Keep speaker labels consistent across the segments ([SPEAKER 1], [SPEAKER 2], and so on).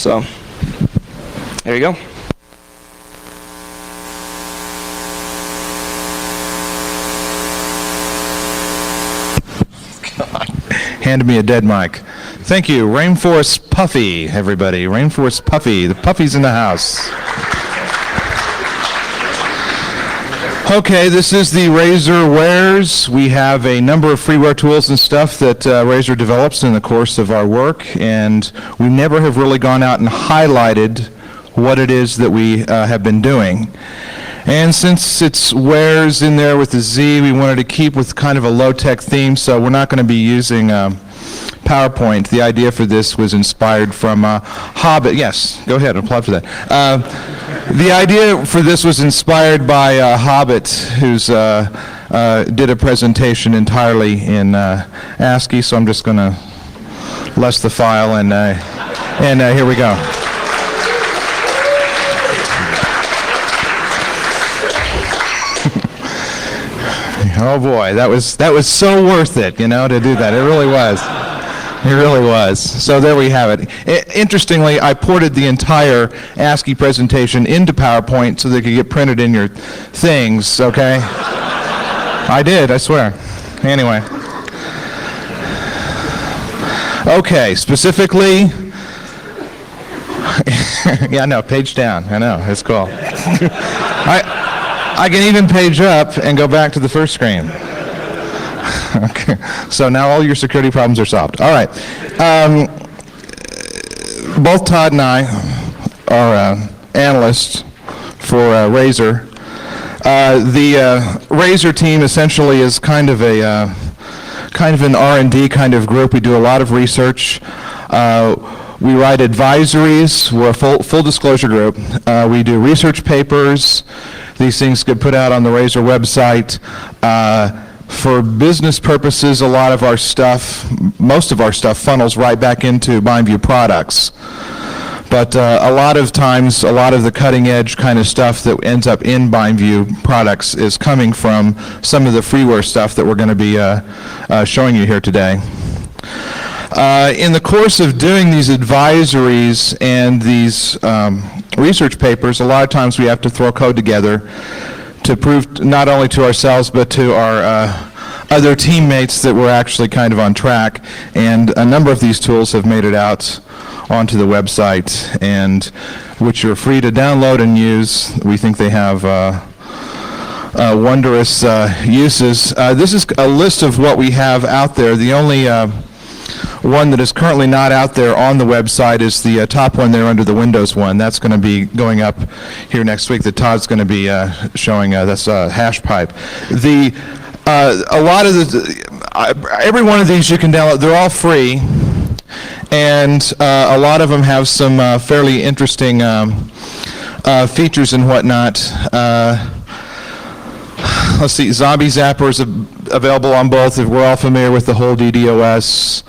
[SPEAKER 1] So there you go.
[SPEAKER 2] Handed me a dead mic. Thank you, Rainforest Puffy, everybody. Rainforest Puffy. The Puffy's in the house. Okay, this is the RAZOR Warez. We have a number of freeware tools and stuff that RAZOR develops in the course of our work, and we never have really gone out and highlighted what it is that we have been doing. And since it's Warez in there with the Z, we wanted to keep with kind of a low-tech theme, so we're not going to be using PowerPoint. The idea for this was inspired from Hobbit. Yes, go ahead, applaud for that. The idea for this was inspired by Hobbit, who's did a presentation entirely in ASCII, so I'm just going to less the file, and here we go. Oh boy, that was so worth it, you know, to do that. It really was. It really was. So there we have it. Interestingly, I ported the entire ASCII presentation into PowerPoint so they could get printed in your things, okay? I did, I swear. Anyway. Okay, specifically, yeah, no, page down. I know, it's cool. I can even page up and go back to the first screen. Okay, so now all your security problems are solved. All right. Both Todd and I are analysts for RAZOR. The RAZOR team essentially is kind of an R&D kind of group. We do a lot of research. We write advisories. We're a full disclosure group. We do research papers. These things get put out on the RAZOR website. For business purposes, a lot of our stuff, most of our stuff, funnels right back into BindView products. But a lot of times, a lot of the cutting edge kind of stuff that ends up in BindView products is coming from some of the freeware stuff that we're going to be showing you here today. In the course of doing these advisories and these research papers, a lot of times we have to throw code together to prove not only to ourselves but to our other teammates that we're actually kind of on track. And a number of these tools have made it out onto the website, and which are free to download and use. We think they have wondrous uses. This is a list of what we have out there. The only one that is currently not out there on the website is the top one there under the Windows one. That's going to be going up here next week that Todd's going to be showing. That's HashPipe. A lot of every one of these you can download. They're all free, and a lot of them have some fairly interesting features and whatnot. Let's see, Zombie Zapper is available on both. We're all familiar with the whole DDoS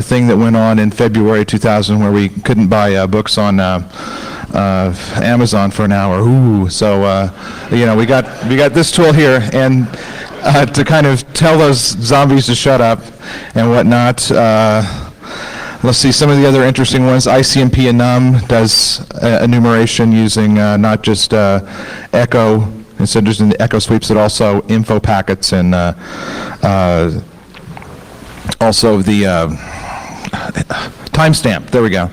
[SPEAKER 2] thing that went on in February 2000 where we couldn't buy books on Amazon for an hour. Ooh, so you know, we got this tool here, and to kind of tell those zombies to shut up and whatnot. Let's see some of the other interesting ones. ICMP enum does enumeration using not just echo and senders in the echo sweeps, but also info packets and also the timestamp. There we go.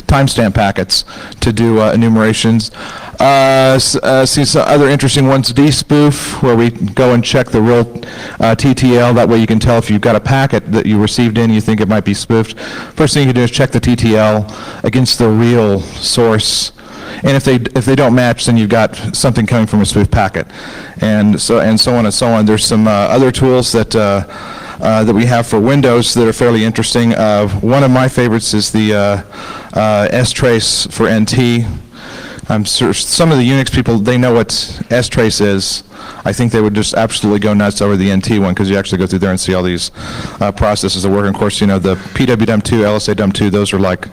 [SPEAKER 2] Timestamp packets to do enumerations. See some other interesting ones. dspoof, where we go and check the real TTL. That way you can tell if you've got a packet that you received in, you think it might be spoofed. First thing you can do is check the TTL against the real source. And if they don't match, then you've got something coming from a spoof packet, and so on and so on. There's some other tools that that we have for Windows that are fairly interesting. One of my favorites is the strace for NT. I'm sure some of the Unix people, they know what strace is. I think they would just absolutely go nuts over the NT one, because you actually go through there and see all these processes that work. And of course, you know, the PWDUM2, LSADUM2, those are like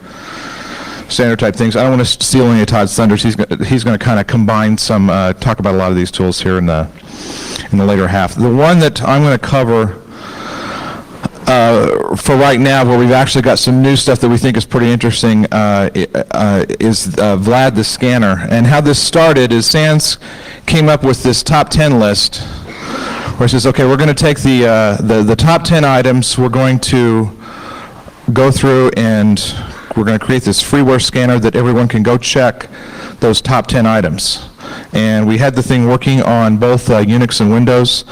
[SPEAKER 2] standard type things. I don't want to steal any of Todd's thunders. He's going to kind of combine some, talk about a lot of these tools here in the later half. The one that I'm going to cover for right now, where we've actually got some new stuff that we think is pretty interesting, is Vlad the Scanner. And how this started is Sans came up with this top 10 list, where it says, okay, we're going to take the top 10 items, we're going to go through and we're going to create this freeware scanner that everyone can go check those top 10 items. And we had the thing working on both Unix and Windows.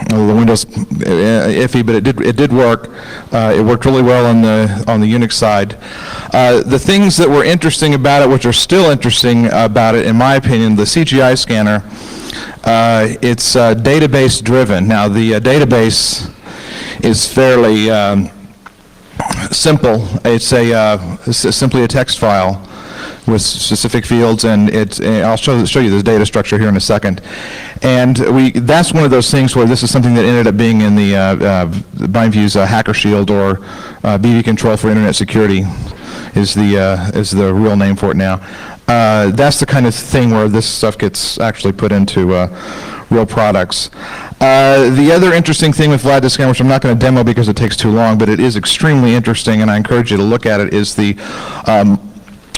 [SPEAKER 2] Well, the Windows iffy, but it did work. It worked really well on the Unix side. The things that were interesting about it, which are still interesting about it, in my opinion, the CGI scanner, it's database driven. Now the database is fairly simple. It's simply a text file with specific fields, and I'll show you the data structure here in a second. And that's one of those things where this is something that ended up being in the BindView's Hacker Shield, or BV Control for Internet Security is the real name for it now. That's the kind of thing where this stuff gets actually put into real products. The other interesting thing with Vlad the Scanner, which I'm not going to demo because it takes too long, but it is extremely interesting, and I encourage you to look at it, is the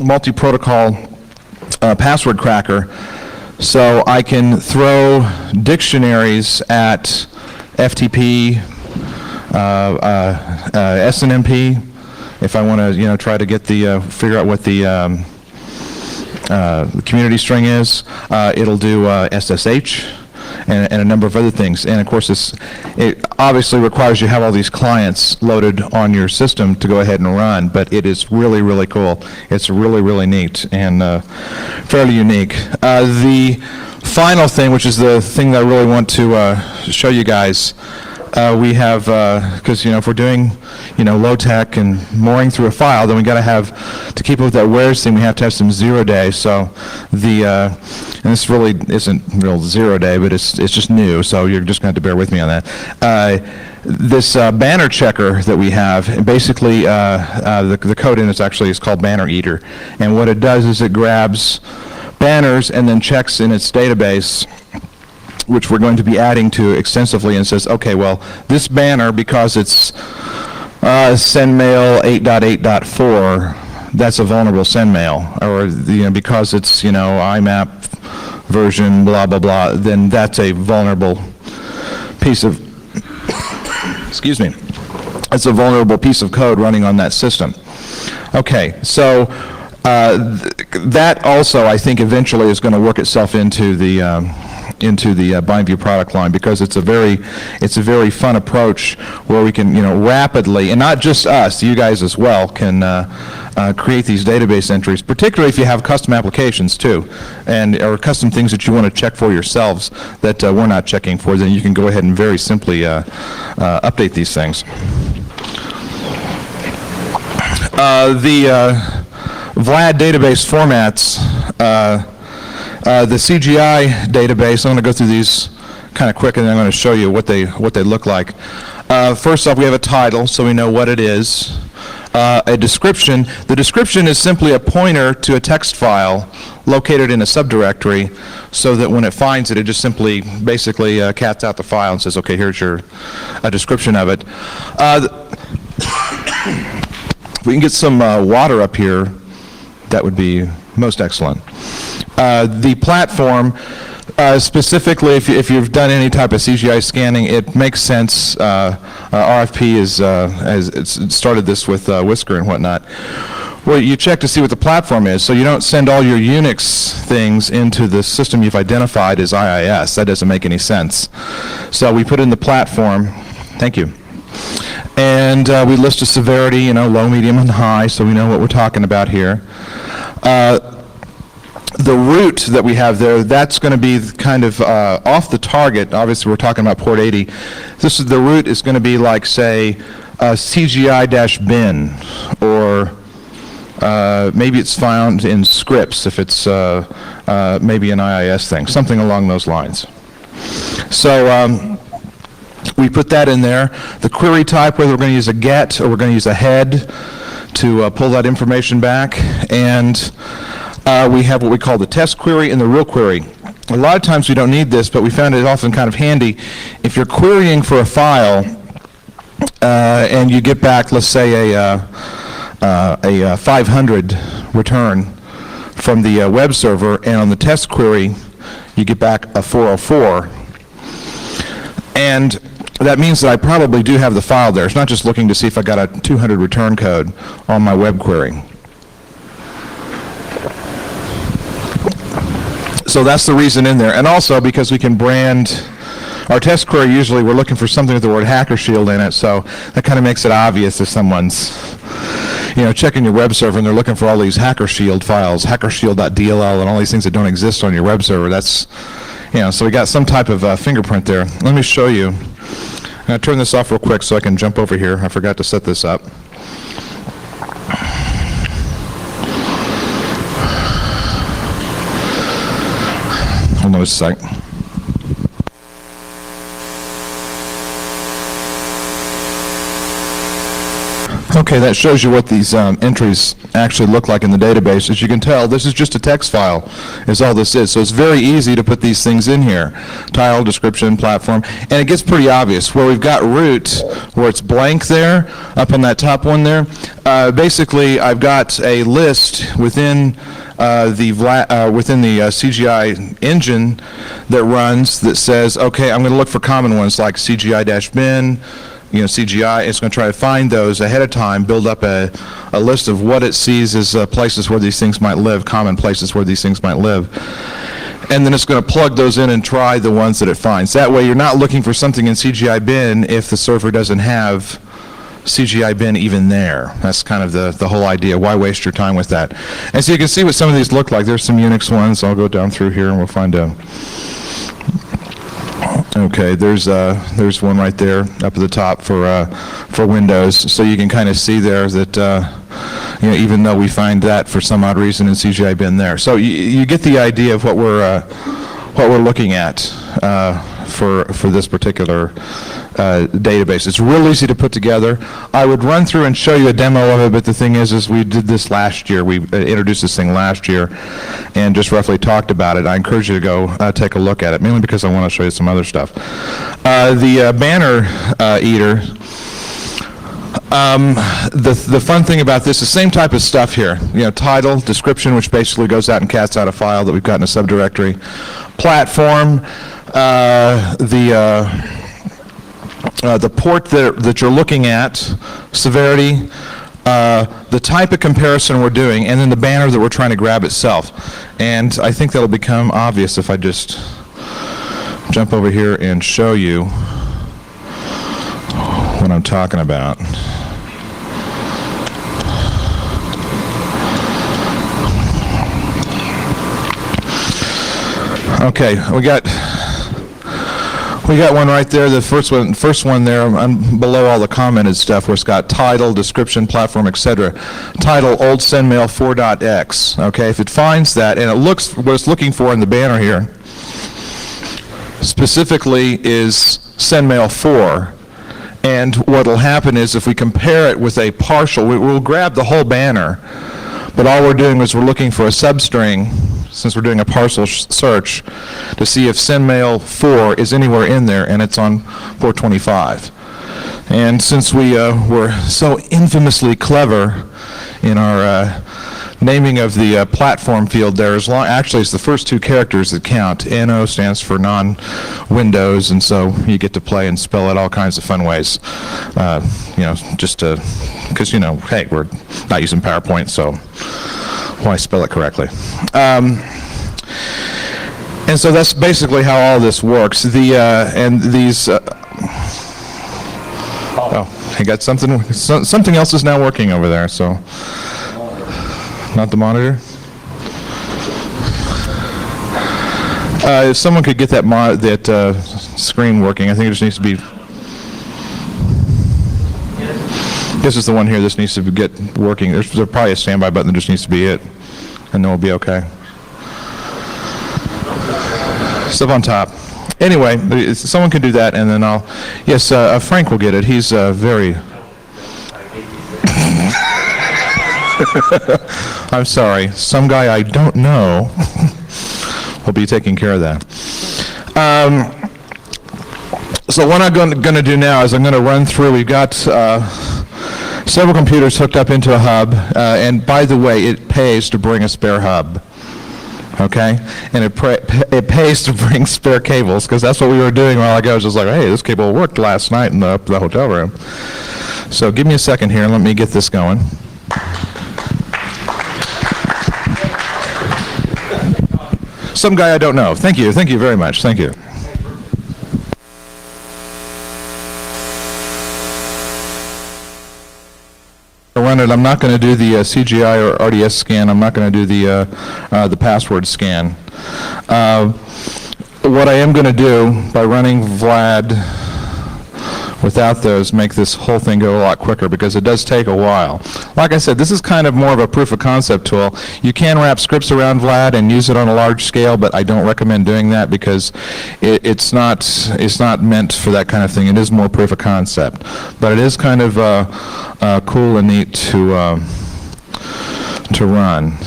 [SPEAKER 2] multi-protocol password cracker. So I can throw dictionaries at FTP, SNMP, if I want to, try to get figure out what the community string is. It'll do SSH. And a number of other things. And of course, it obviously requires you have all these clients loaded on your system to go ahead and run, but it is really, really cool. It's really, really neat and fairly unique. The final thing, which is the thing that I really want to show you guys, we have, because if we're doing, low tech and mooring through a file, then we got to have, to keep up with that Warez thing, we have to have some 0-day. So and this really isn't real 0-day, but it's just new. So you're just going to have to bear with me on that. This banner checker that we have, basically the code in it is called Banner Eater, and what it does is it grabs banners and then checks in its database, which we're going to be adding to extensively, and says, okay, well, this banner, because it's sendmail 8.8.4, that's a vulnerable sendmail, or because it's IMAP version blah blah blah, then that's a vulnerable piece of excuse me, that's a vulnerable piece of code running on that system. Okay, so that also, I think, eventually is going to work itself into the BindView product line, because it's a very fun approach where we can rapidly, and not just us, you guys as well, can create these database entries, particularly if you have custom applications too, or custom things that you want to check for yourselves that we're not checking for. Then you can go ahead and very simply update these things. The Vlad database formats. The CGI database, I'm going to go through these kind of quick, and then I'm going to show you what they look like. First off, we have a title, so we know what it is. A description. The description is simply a pointer to a text file located in a subdirectory, so that when it finds it, it just simply basically cats out the file and says, okay, here's a description of it. If we can get some water up here, that would be most excellent. The platform, specifically, if you've done any type of CGI scanning, it makes sense. RFP has started this with Whisker and whatnot. Well, you check to see what the platform is, so you don't send all your Unix things into the system you've identified as IIS. That doesn't make any sense. So we put in the platform. Thank you. And we list a severity, low, medium, and high, so we know what we're talking about here. The root that we have there, that's going to be kind of off the target. Obviously, we're talking about port 80. The root is going to be like, say, CGI-bin, or maybe it's found in scripts if it's maybe an IIS thing, something along those lines. So we put that in there. The query type, whether we're going to use a GET or we're going to use a head to pull that information back. And we have what we call the test query and the real query. A lot of times we don't need this, but we found it often kind of handy. If you're querying for a file and you get back, let's say, a 500 return from the web server, and on the test query, you get back a 404. And that means that I probably do have the file there. It's not just looking to see if I got a 200 return code on my web query. So that's the reason in there. And also because we can brand our test query, usually we're looking for something with the word hacker shield in it, so that kind of makes it obvious if someone's checking your web server and they're looking for all these hacker shield files, hackershield.dll, and all these things that don't exist on your web server. That's, so we got some type of fingerprint there. Let me show you. I'm going to turn this off real quick so I can jump over here. I forgot to set this up. Hold on a sec. Okay, that shows you what these entries actually look like in the database. As you can tell, this is just a text file, is all this is. So it's very easy to put these things in here. Title, description, platform, and it gets pretty obvious. Where we've got root, where it's blank there, up on that top one there, basically I've got a list within the CGI engine that runs that says, okay, I'm going to look for common ones like CGI-bin, CGI. It's going to try to find those ahead of time, build up a list of what it sees as places where these things might live, common places where these things might live. And then it's going to plug those in and try the ones that it finds. That way you're not looking for something in CGI-bin if the server doesn't have CGI-bin even there. That's kind of the whole idea. Why waste your time with that? And so you can see what some of these look like. There's some Unix ones. I'll go down through here and we'll find a... Okay, there's one right there up at the top for Windows. So you can kind of see there that even though we find that for some odd reason in CGI-bin there. So you get the idea of what we're looking at for this particular database. It's real easy to put together. I would run through and show you a demo of it, but the thing is we did this last year. We introduced this thing last year and just roughly talked about it. I encourage you to go take a look at it, mainly because I want to show you some other stuff. The banner eater, the fun thing about this is the same type of stuff here. Title, description, which basically goes out and cats out a file that we've got in a subdirectory. Platform, the port that you're looking at, severity, the type of comparison we're doing, and then the banner that we're trying to grab itself. And I think that'll become obvious if I just jump over here and show you what I'm talking about. Okay, we got one right there. The first one there, below all the commented stuff, where it's got title, description, platform, etc. Title, old sendmail 4.x. Okay, if it finds that, and it looks what it's looking for in the banner here, specifically is sendmail 4. And what will happen is if we compare it with a partial, we'll grab the whole banner, but all we're doing is we're looking for a substring, since we're doing a parcel search, to see if sendmail 4 is anywhere in there, and it's on 425. And since we were so infamously clever in our naming of the platform field there, actually it's the first two characters that count. NO stands for non-Windows, and so you get to play and spell it all kinds of fun ways. Just because, hey, we're not using PowerPoint, so why spell it correctly? And so that's basically how all this works. And these... oh, I got something. Something else is now working over there, so... Not the monitor? If someone could get that screen working, I think it just needs to be... This is the one here. This needs to get working. There's probably a standby button that just needs to be it, and then we'll be okay. Stuff on top. Anyway, someone can do that, and then I'll... Yes, Frank will get it. He's very... I'm sorry. Some guy I don't know will be taking care of that. So what I'm going to do now is I'm going to run through. We've got several computers hooked up into a hub, and by the way, it pays to bring a spare hub. Okay, and it pays to bring spare cables, because that's what we were doing a while ago. I was just like, hey, this cable worked last night in the hotel room. So give me a second here and let me get this going. Some guy I don't know. Thank you very much. Thank you. Run it. I'm not going to do the CGI or RDS scan. I'm not going to do the password scan. What I am going to do by running Vlad without those, make this whole thing go a lot quicker, because it does take a while. Like I said, this is kind of more of a proof of concept tool. You can wrap scripts around Vlad and use it on a large scale, but I don't recommend doing that, because it's not meant for that kind of thing. It is more proof of concept, but it is kind of cool and neat to run.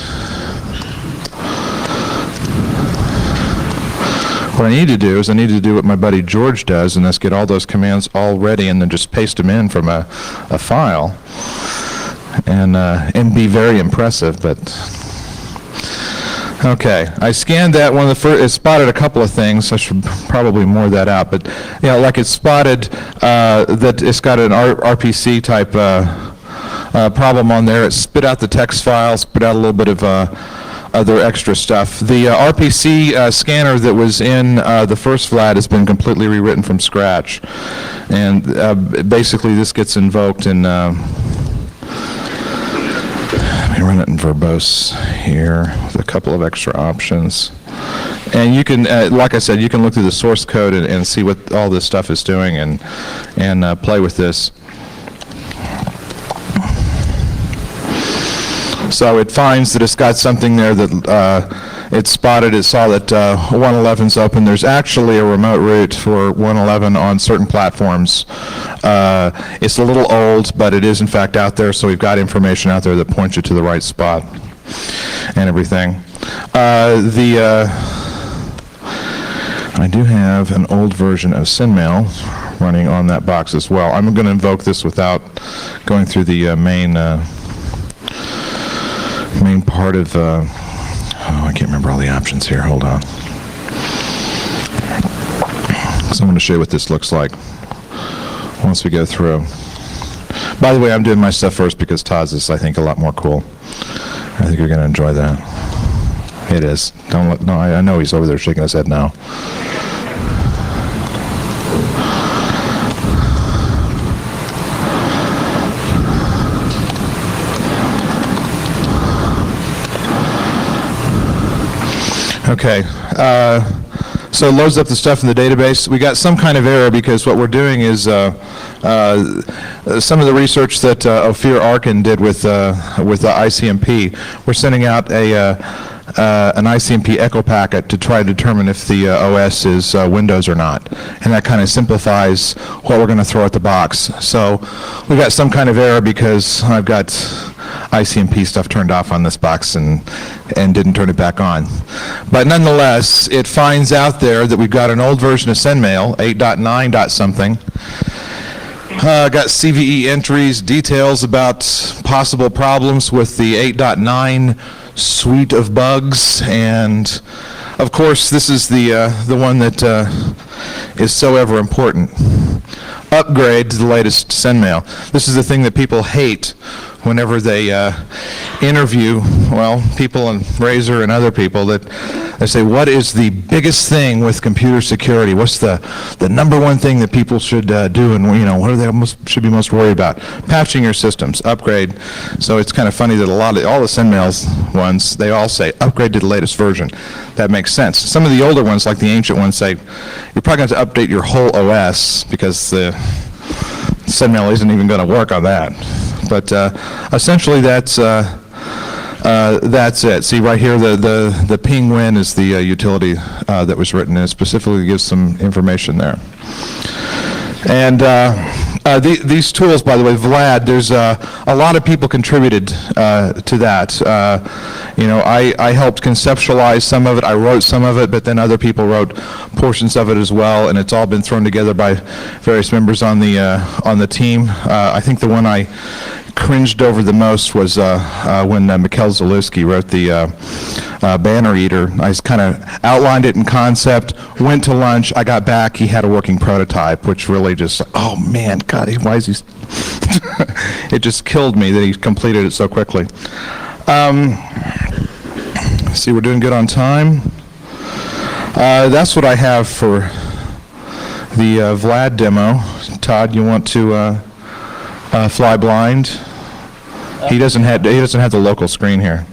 [SPEAKER 2] What I need to do is I need to do what my buddy George does, and that's get all those commands all ready and then just paste them in from a file, and be very impressive. But okay, I scanned that. One of the first, it spotted a couple of things. I should probably more that out, but like it spotted that it's got an RPC type problem on there. It spit out the text file, spit out a little bit of other extra stuff. The RPC scanner that was in the first Vlad has been completely rewritten from scratch, and basically this gets invoked in let me run it in verbose here with a couple of extra options. And you can, like I said, you can look through the source code and see what all this stuff is doing, and play with this. So it finds that it's got something there that it spotted. It saw that 111's open. There's actually a remote route for 111 on certain platforms. It's a little old, but it is in fact out there, so we've got information out there that points you to the right spot and everything. I do have an old version of SynMail running on that box as well. I'm going to invoke this without going through the main part of, I can't remember all the options here. Hold on. So I'm going to show you what this looks like once we go through. By the way, I'm doing my stuff first because Todd's is, I think, a lot more cool. I think you're going to enjoy that. It is. Don't look, no, I know he's over there shaking his head now. Okay, so it loads up the stuff in the database. We got some kind of error because what we're doing is some of the research that Ophir Arkin did with ICMP. We're sending out an ICMP echo packet to try to determine if the OS is Windows or not, and that kind of simplifies what we're going to throw at the box. So we got some kind of error because I've got ICMP stuff turned off on this box and didn't turn it back on. But nonetheless, it finds out there that we've got an old version of SendMail, 8.9 something. Got CVE entries, details about possible problems with the 8.9 suite of bugs, and of course this is the one that is so ever important. Upgrade to the latest SendMail. This is the thing that people hate whenever they interview, well, people in RAZOR and other people, that they say, what is the biggest thing with computer security? What's the number one thing that people should do, and what are they should be most worried about? Patching your systems, upgrade. So it's kind of funny that all the SendMails ones, they all say upgrade to the latest version. That makes sense. Some of the older ones, like the ancient ones, say you're probably going to have to update your whole OS because the SendMail isn't even going to work on that. But essentially, that's it. See right here, the penguin is the utility that was written, and it specifically gives some information there. And these tools, by the way, Vlad, there's a lot of people contributed to that. You know, I helped conceptualize some of it, I wrote some of it, but then other people wrote portions of it as well, and it's all been thrown together by various members on the team. I think the one I cringed over the most was when Mikhail Zalewski wrote the banner eater. I just kind of outlined it in concept, went to lunch, I got back, he had a working prototype, which really just, oh man, God, why is he... It just killed me that he completed it so quickly. See, we're doing good on time. That's what I have for the Vlad demo. Todd, you want to fly blind? He doesn't have the local screen here.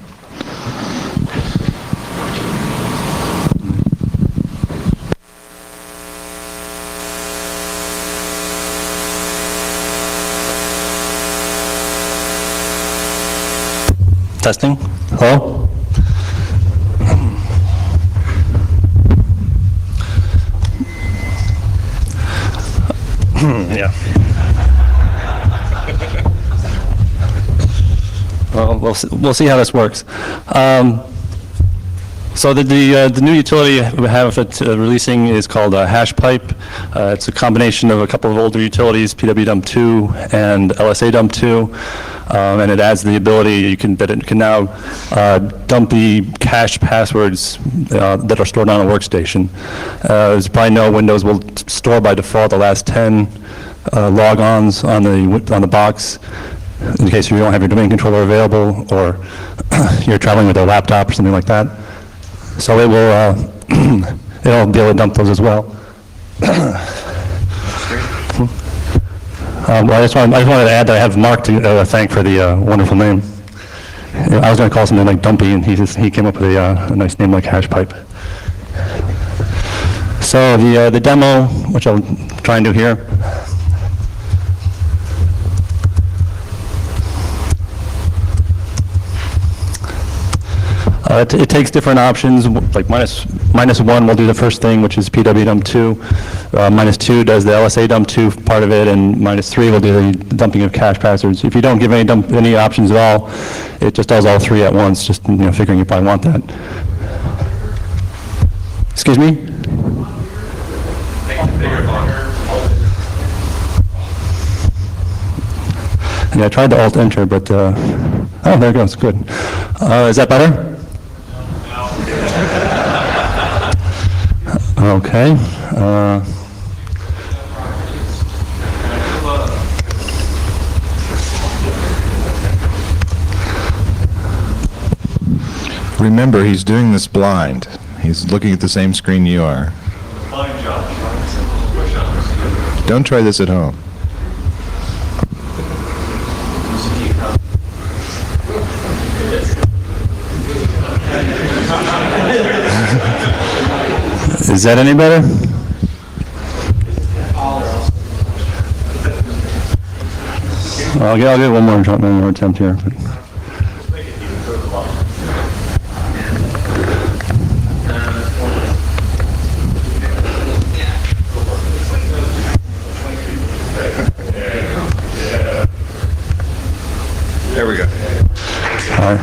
[SPEAKER 3] Testing. Hello? Yeah. Well, we'll see how this works. So the new utility we have releasing is called hash pipe. It's a combination of a couple of older utilities, pwdump2 and lsadump2. And it adds the ability that it can now dump the cached passwords that are stored on a workstation. As you probably know, Windows will store by default the last 10 logons on the box, in case you don't have your domain controller available or you're traveling with a laptop or something like that. So it will it'll be able to dump those as well. Well, I just wanted to add that I have Mark to thank for the wonderful name. I was going to call something like Dumpy, and he came up with a nice name like Hash Pipe. So the demo, which I'll try and do here. It takes different options, like -1 will do the first thing, which is pwdump2. -2 does the lsadump2 part of it, and -3 will do the dumping of cache passwords. If you don't give any options at all, it just does all three at once, just figuring you probably want that. Excuse me? Yeah, I tried to Alt-Enter, but, oh, there it goes, good. Is that better? Okay.
[SPEAKER 2] Remember, he's doing this blind. He's looking at the same screen you are. Don't try this at home.
[SPEAKER 3] Is that any better? I'll get one more attempt here.
[SPEAKER 2] There we go.
[SPEAKER 3] All right.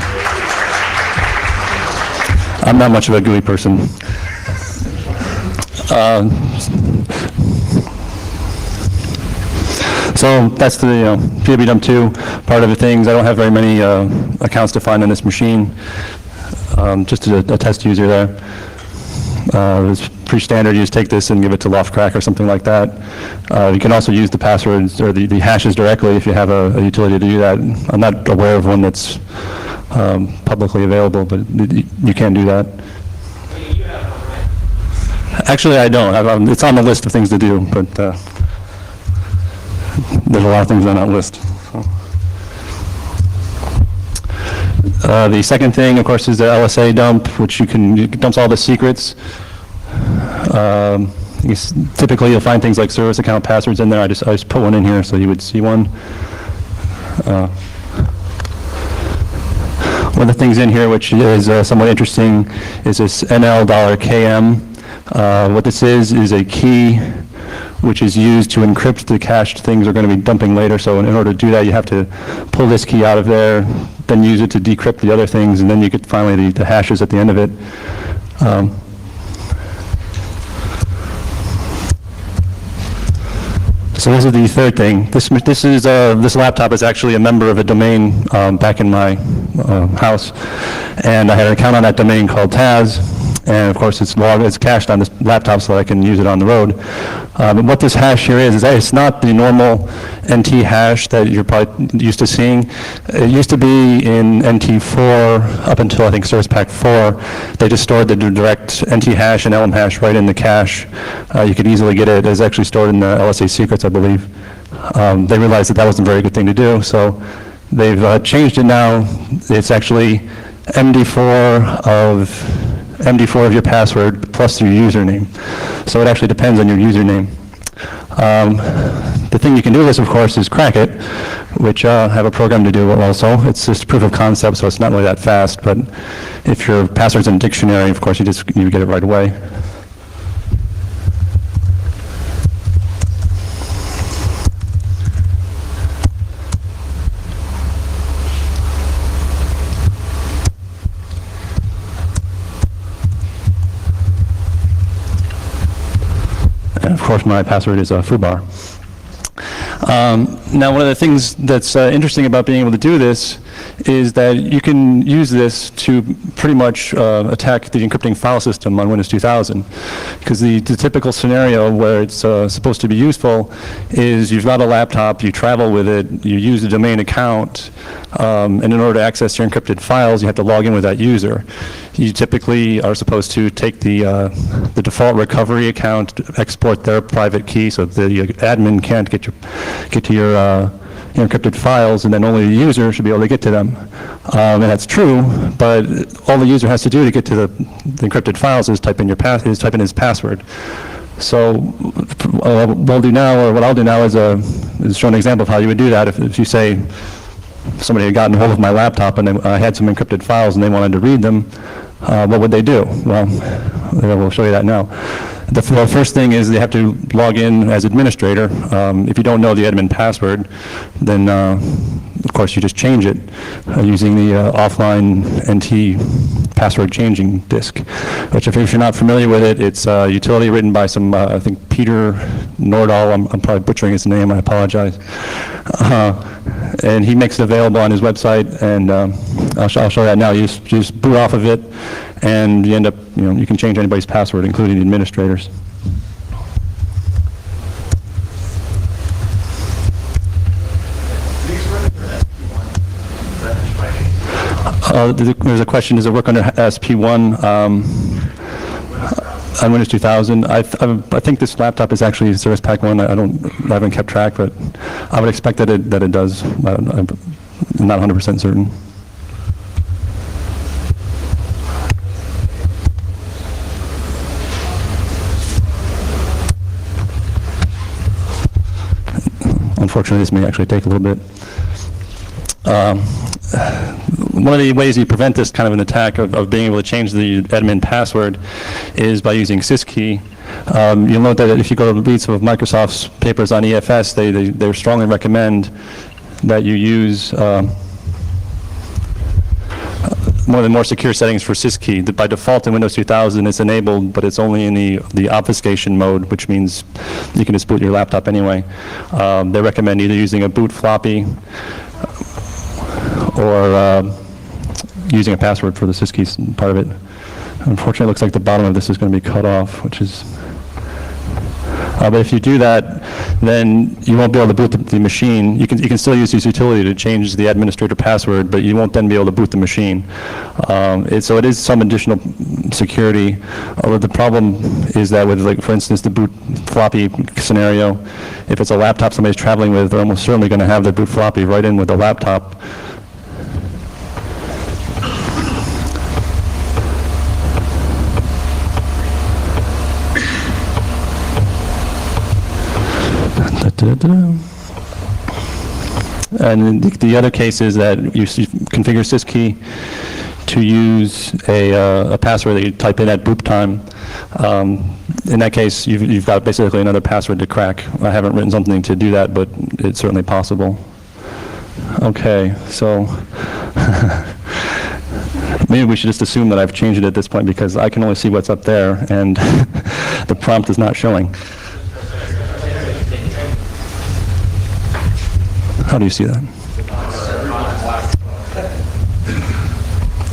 [SPEAKER 3] I'm not much of a GUI person. So that's the pwdump2 part of the things. I don't have very many accounts defined on this machine. Just a test user there. It's pretty standard. You just take this and give it to Loftcrack or something like that. You can also use the passwords or the hashes directly if you have a utility to do that. I'm not aware of one that's publicly available, but you can do that. Actually, I don't. It's on the list of things to do, but there's a lot of things on that list. The second thing, of course, is the LSA dump, which it dumps all the secrets. Typically, you'll find things like service account passwords in there. I just put one in here so you would see one. One of the things in here, which is somewhat interesting, is this NL$KM. What this is a key which is used to encrypt the cached things we're going to be dumping later. So in order to do that, you have to pull this key out of there, then use it to decrypt the other things, and then you get finally the hashes at the end of it. So this is the third thing. This laptop is actually a member of a domain back in my house, and I had an account on that domain called Taz, and of course it's cached on this laptop so that I can use it on the road. But what this hash here is that it's not the normal NT hash that you're probably used to seeing. It used to be in NT4 up until I think Service Pack 4. They just stored the direct NT hash and LM hash right in the cache. You could easily get it. It's actually stored in the LSA secrets, I believe. They realized that that wasn't a very good thing to do, so they've changed it now. It's actually MD4 of your password plus your username. So it actually depends on your username. The thing you can do with this, of course, is crack it, which I have a program to do also. It's just proof of concept, so it's not really that fast, but if your password's in a dictionary, of course, you get it right away. And of course, my password is FUBAR. Now, one of the things that's interesting about being able to do this is that you can use this to pretty much attack the encrypting file system on Windows 2000. Because the typical scenario where it's supposed to be useful is you've got a laptop, you travel with it, you use a domain account, and in order to access your encrypted files, you have to log in with that user. You typically are supposed to take the default recovery account, export their private key so the admin can't get to your encrypted files, and then only the user should be able to get to them. And that's true, but all the user has to do to get to the encrypted files is type in his password. So what I'll do now is show an example of how you would do that. If you say somebody had gotten hold of my laptop and I had some encrypted files and they wanted to read them, what would they do? Well, we'll show you that now. The first thing is they have to log in as administrator. If you don't know the admin password, then of course you just change it using the offline NT password changing disk, which if you're not familiar with it, it's a utility written by some, I think Peter Nordahl, I'm probably butchering his name, I apologize. And he makes it available on his website, and I'll show that now. You just boot off of it, and you end up, you can change anybody's password, including the administrators. There's a question, does it work under SP1 on Windows 2000? I think this laptop is actually Service Pack 1. I haven't kept track, but I would expect that it does. I'm not 100% certain. Unfortunately, this may actually take a little bit. One of the ways you prevent this kind of an attack of being able to change the admin password is by using syskey. You'll note that if you go to read some of Microsoft's papers on EFS, they strongly recommend that you use more secure settings for syskey. By default in Windows 2000 it's enabled, but it's only in the obfuscation mode, which means you can just boot your laptop anyway. They recommend either using a boot floppy or using a password for the syskey part of it. Unfortunately, it looks like the bottom of this is going to be cut off, which is... but if you do that, then you won't be able to boot the machine. You can still use this utility to change the administrator password, but you won't then be able to boot the machine. So it is some additional security. The problem is that with, like, for instance, the boot floppy scenario, if it's a laptop somebody's traveling with, they're almost certainly going to have the boot floppy right in with the laptop. And the other case is that you configure syskey to use a password that you type in at boot time. In that case, you've got basically another password to crack. I haven't written something to do that, but it's certainly possible. Okay, so Maybe we should just assume that I've changed it at this point because I can only see what's up there and the prompt is not showing. How do you see that?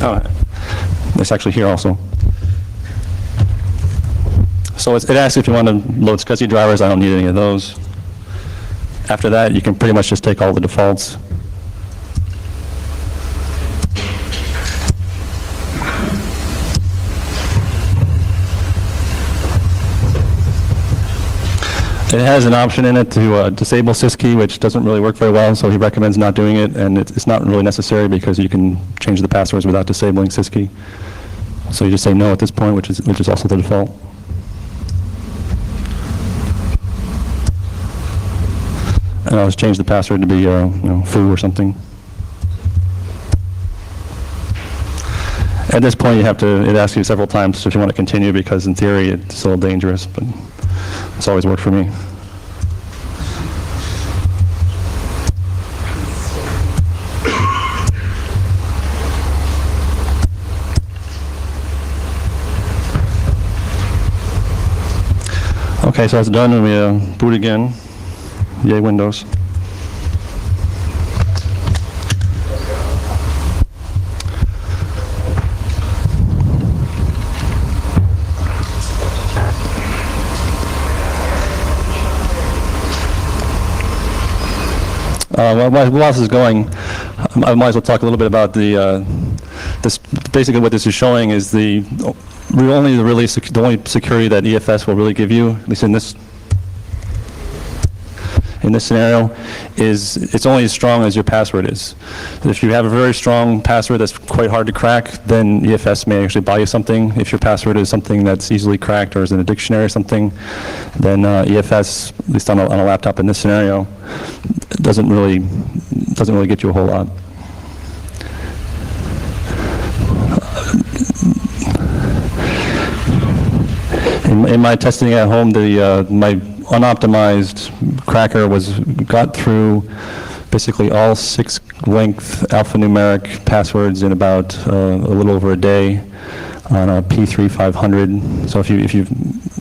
[SPEAKER 3] Oh, it's actually here also. So it asks if you want to load SCSI drivers. I don't need any of those. After that, you can pretty much just take all the defaults. It has an option in it to disable syskey, which doesn't really work very well, so he recommends not doing it, and it's not really necessary because you can change the passwords without disabling syskey. So you just say no at this point, which is also the default. And I'll just change the password to be foo or something. At this point, it asks you several times if you want to continue because in theory it's still dangerous, but it's always worked for me. Okay, so that's done, and we boot again. Yay, Windows. While this is going, I might as well talk a little bit about this. Basically, what this is showing is the only security that EFS will really give you, at least in this scenario, is it's only as strong as your password is. If you have a very strong password that's quite hard to crack, then EFS may actually buy you something. If your password is something that's easily cracked or is in a dictionary or something, then EFS, at least on a laptop in this scenario, doesn't really get you a whole lot. In my testing at home, my unoptimized cracker got through basically all 6-length alphanumeric passwords in about a little over a day on a P3 500. So if you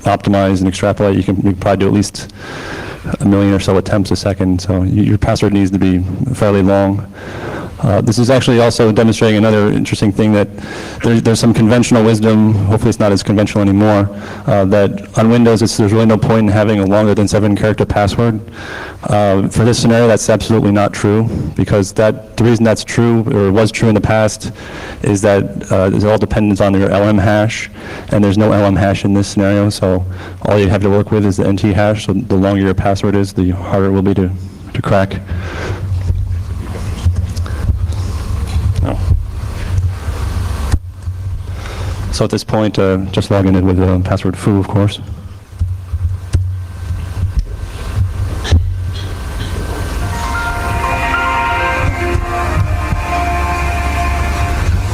[SPEAKER 3] optimize and extrapolate, you can probably do at least 1 million or so attempts a second. So your password needs to be fairly long. This is actually also demonstrating another interesting thing, that there's some conventional wisdom, hopefully it's not as conventional anymore, that on Windows there's really no point in having a longer than 7-character password. For this scenario, that's absolutely not true, because the reason that's true, or was true in the past, is that it's all dependent on your LM hash, and there's no LM hash in this scenario, so all you have to work with is the NT hash, so the longer your password is, the harder it will be to crack. So at this point, just log in with password foo, of course.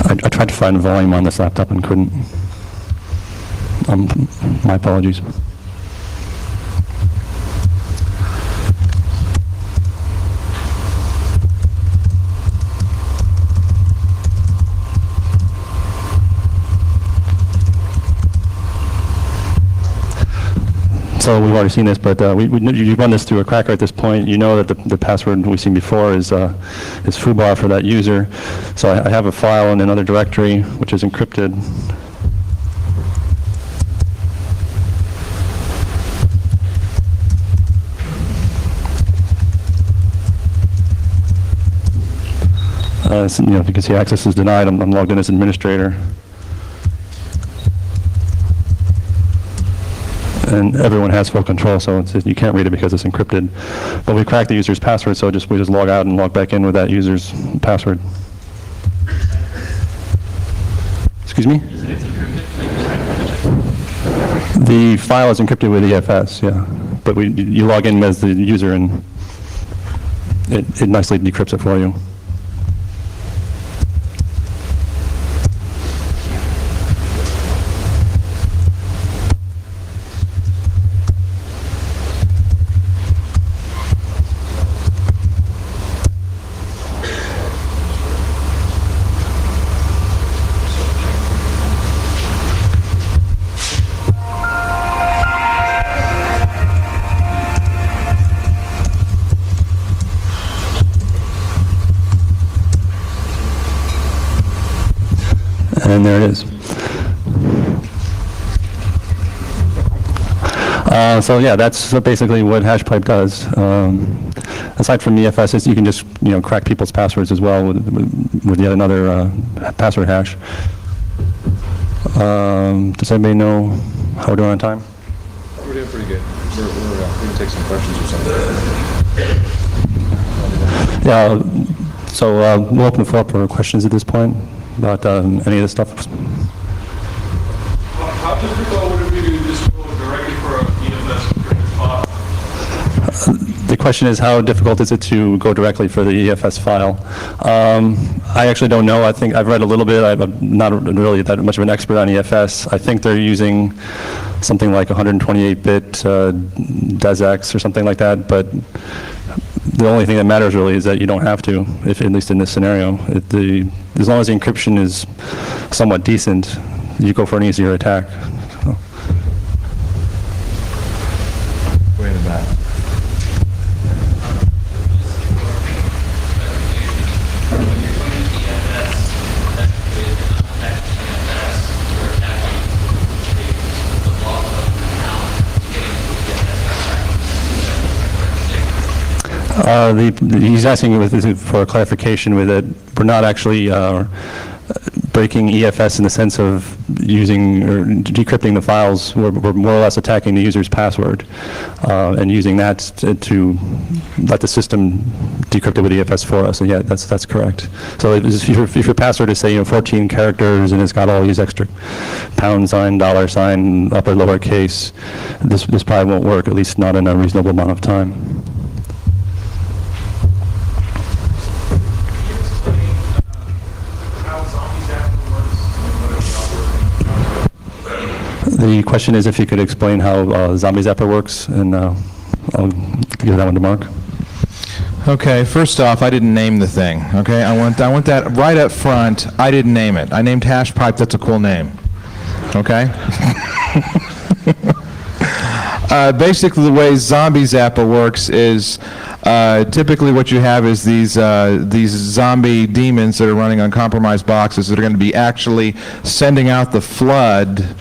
[SPEAKER 3] I tried to find volume on this laptop and couldn't. My apologies. So we've already seen this, but you run this through a cracker at this point. You know that the password we've seen before is foobar for that user. So I have a file in another directory which is encrypted. So, if you can see, access is denied. I'm logged in as administrator. And everyone has full control, so you can't read it because it's encrypted. But we cracked the user's password, so we just log out and log back in with that user's password. Excuse me? The file is encrypted with EFS, yeah. But you log in as the user, and it nicely decrypts it for you. then there it is. So yeah, that's basically what HashPipe does. Aside from EFS, you can just crack people's passwords as well with yet another password hash. Does anybody know how we're doing on time?
[SPEAKER 4] We're doing pretty good. We can take some questions or something.
[SPEAKER 3] Yeah. So we'll open the floor up for questions at this point about any of this stuff.
[SPEAKER 5] How difficult would it be to just go directly for an EFS file?
[SPEAKER 3] The question is, how difficult is it to go directly for the EFS file? I actually don't know. I think I've read a little bit. I'm not really that much of an expert on EFS. I think they're using something like 128-bit DESX or something like that, but the only thing that matters really is that you don't have to, at least in this scenario. As long as the encryption is somewhat decent, you go for an easier attack. So.
[SPEAKER 4] Way in the back.
[SPEAKER 3] He's asking for clarification with it. We're not actually breaking EFS in the sense of using or decrypting the files. We're more or less attacking the user's password and using that to let the system decrypt it with EFS for us. So yeah, that's correct. So if your password is, say, 14 characters and it's got all these extra pound sign, dollar sign, upper lower case, this probably won't work, at least not in a reasonable amount of time. The question is if you could explain how Zombie Zapper works, and I'll give that one to Mark.
[SPEAKER 2] Okay, first off, I didn't name the thing. Okay, I want that right up front. I didn't name it. I named HashPipe. That's a cool name. Okay. Basically, the way Zombie Zapper works is typically what you have is these zombie demons that are running on compromised boxes that are going to be actually sending out the flood.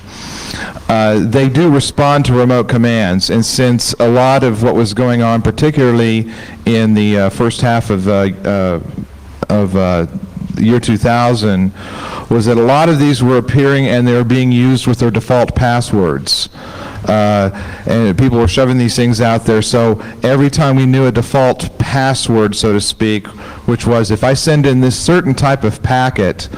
[SPEAKER 2] They do respond to remote commands, and since a lot of what was going on, particularly in the first half of year 2000, was that a lot of these were appearing and they were being used with their default passwords. And people were shoving these things out there, so every time we knew a default password, so to speak, which was if I send in this certain type of packet,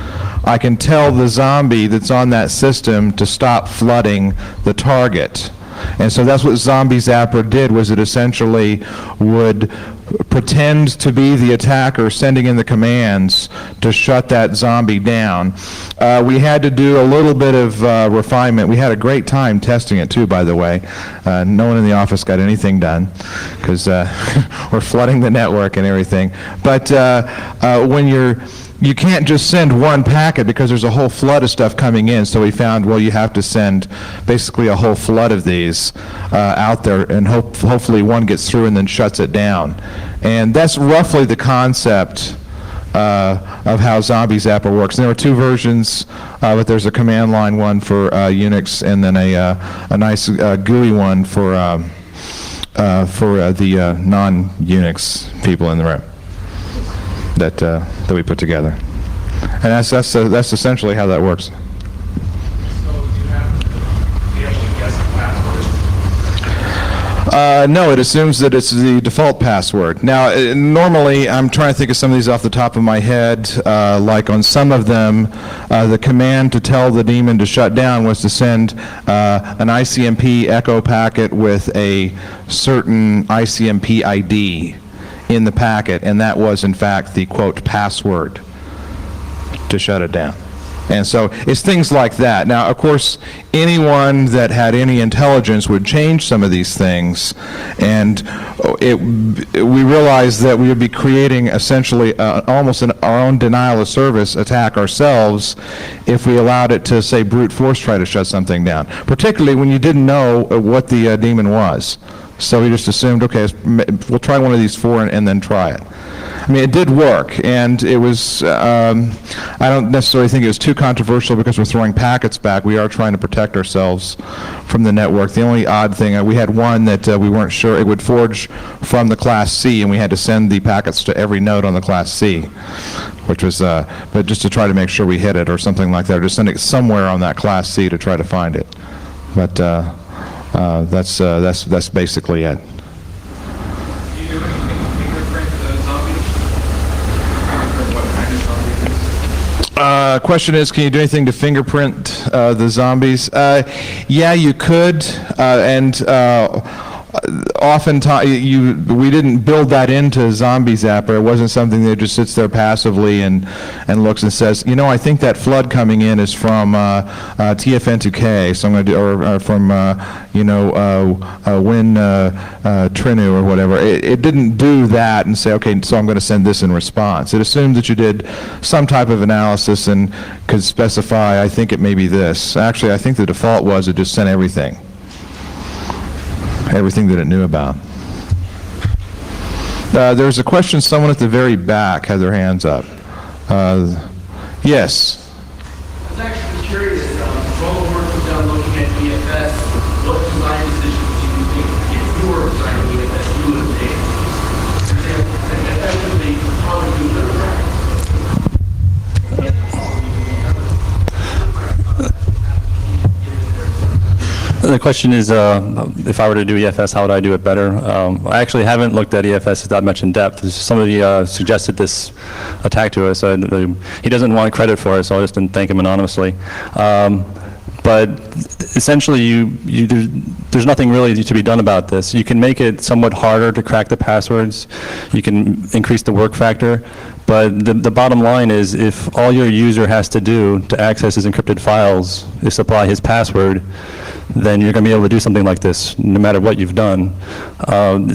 [SPEAKER 2] I can tell the zombie that's on that system to stop flooding the target. And so that's what Zombie Zapper did, was it essentially would pretend to be the attacker sending in the commands to shut that zombie down. We had to do a little bit of refinement. We had a great time testing it too, by the way. No one in the office got anything done because we're flooding the network and everything. But when you can't just send one packet because there's a whole flood of stuff coming in, so we found, well, you have to send basically a whole flood of these out there, and hopefully one gets through and then shuts it down. And that's roughly the concept of how Zombie Zapper works. And there are two versions, but there's a command line one for Unix, and then a nice GUI one for the non-Unix people in the room that we put together. And that's essentially how that works.
[SPEAKER 5] So you actually guess the password?
[SPEAKER 2] No, it assumes that it's the default password. Now, normally, I'm trying to think of some of these off the top of my head. Like on some of them, the command to tell the daemon to shut down was to send an ICMP echo packet with a certain ICMP ID in the packet, and that was in fact the quote password to shut it down. And so it's things like that. Now, of course, anyone that had any intelligence would change some of these things, and we realized that we would be creating essentially almost our own denial of service attack ourselves if we allowed it to, say, brute force try to shut something down, particularly when you didn't know what the daemon was. So we just assumed, okay, we'll try one of these four and then try it. I mean, it did work, and it was, I don't necessarily think it was too controversial because we're throwing packets back. We are trying to protect ourselves from the network. The only odd thing, we had one that we weren't sure, it would forge from the Class C, and we had to send the packets to every node on the Class C, which was, but just to try to make sure we hit it or something like that, or just send it somewhere on that Class C to try to find it. But that's basically it.
[SPEAKER 5] Do you do anything to fingerprint the zombies? Fingerprint what kind of zombies?
[SPEAKER 2] Question is, can you do anything to fingerprint the zombies? Yeah, you could, and oftentimes we didn't build that into Zombies app, or it wasn't something that just sits there passively and looks and says, you know, I think that flood coming in is from TFN2K, so I'm going to do, or from Win Trinu or whatever. It didn't do that and say, okay, so I'm going to send this in response. It assumed that you did some type of analysis and could specify, I think it may be this. Actually, I think the default was it just sent everything that it knew about. There's a question, someone at the very back had their hands up. Yes?
[SPEAKER 6] I was actually curious, from all the work we've done looking at EFS, what design decisions do you think, if you were designing EFS, you would have made? For example, and effectively, how would you do that?
[SPEAKER 3] The question is, if I were to do EFS, how would I do it better? I actually haven't looked at EFS that much in depth. Somebody suggested this attack to us. He doesn't want credit for it, so I just didn't thank him anonymously. But essentially, there's nothing really to be done about this. You can make it somewhat harder to crack the passwords. You can increase the work factor. But the bottom line is, if all your user has to do to access his encrypted files is supply his password, then you're going to be able to do something like this, no matter what you've done.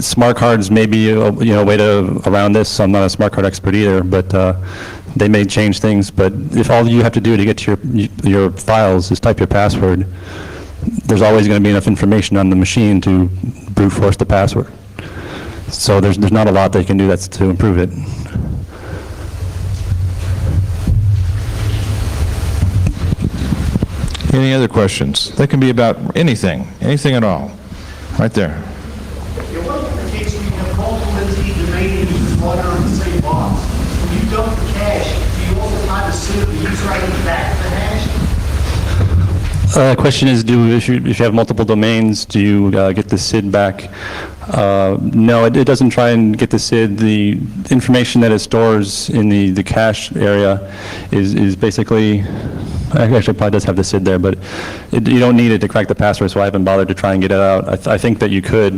[SPEAKER 3] Smart cards may be a way around this. I'm not a smart card expert either, but they may change things. But if all you have to do to get to your files is type your password, there's always going to be enough information on the machine to brute force the password. So there's not a lot they can do that's to improve it.
[SPEAKER 2] Any other questions? They can be about anything at all. Right there.
[SPEAKER 6] What if the case where you have multiple entity domain users all under the same box? When you dump the cache, do you also try to send the user ID back to the hash?
[SPEAKER 3] The question is, if you have multiple domains, do you get the SID back? No, it doesn't try and get the SID. The information that it stores in the cache area is basically, actually probably does have the SID there, but you don't need it to crack the password, so I haven't bothered to try and get it out. I think that you could.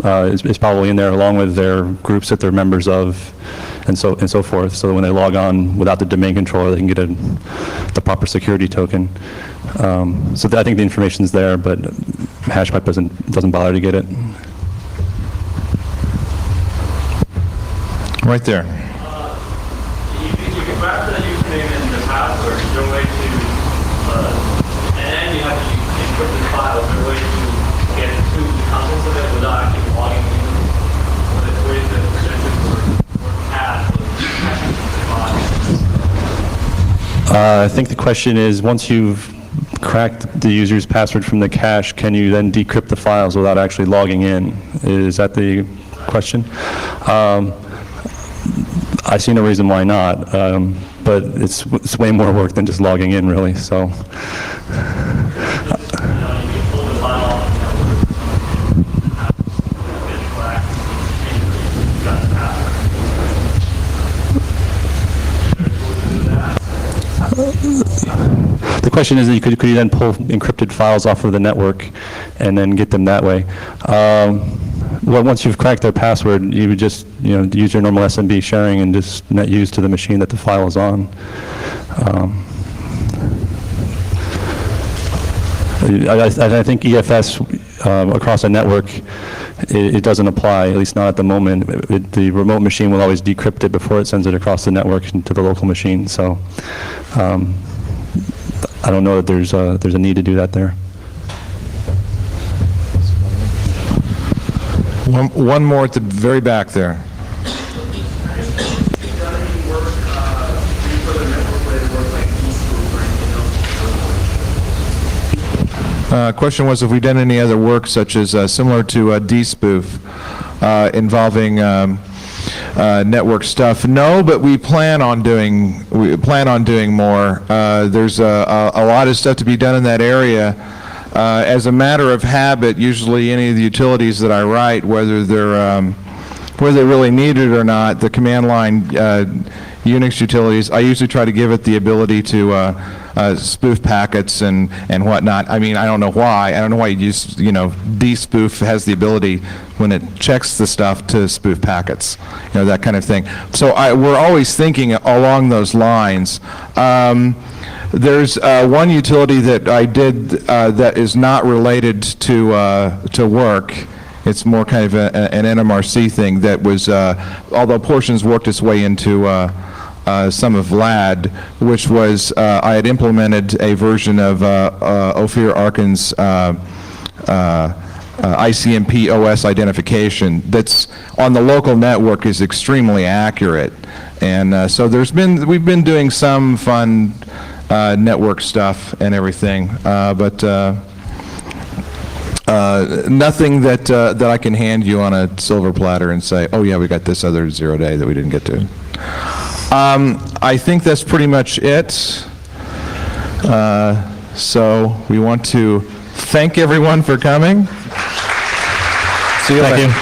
[SPEAKER 3] It's probably in there along with their groups that they're members of, and so forth, so that when they log on without the domain controller, they can get the proper security token. So I think the information's there, but HashPipe doesn't bother to get it.
[SPEAKER 2] Right there.
[SPEAKER 5] You can grab the username and the password. Is there a way to, and you have to encrypt the file. Is there a way to get to the contents of it without actually logging in? What is the percentage or path of
[SPEAKER 3] I think the question is, once you've cracked the user's password from the cache, can you then decrypt the files without actually logging in? Is that the question? I see no reason why not, but it's way more work than just logging in, really. So. The question is, could you then pull encrypted files off of the network and then get them that way? Well, once you've cracked their password, you would just use your normal SMB sharing and just net use to the machine that the file is on. I think EFS across a network, it doesn't apply, at least not at the moment. The remote machine will always decrypt it before it sends it across the network to the local machine. So I don't know that there's a need to do that there.
[SPEAKER 2] One more at the very back there. Question was, have we done any other work such as similar to DSpoof involving network stuff? No, but we plan on doing more. There's a lot of stuff to be done in that area. As a matter of habit, usually any of the utilities that I write, whether they're really needed or not, the command line Unix utilities, I usually try to give it the ability to spoof packets and whatnot. I mean, I don't know why. I don't know why you use, dspoof has the ability when it checks the stuff to spoof packets, that kind of thing. So we're always thinking along those lines. There's one utility that I did that is not related to work. It's more kind of an NMRC thing that was, although portions worked its way into some of VLAD, which was I had implemented a version of Ophir Arkin's ICMP OS identification that's on the local network is extremely accurate. And so we've been doing some fun network stuff and everything, but nothing that I can hand you on a silver platter and say, oh yeah, we got this other 0-day that we didn't get to. I think that's pretty much it. So we want to thank everyone for coming. See you later.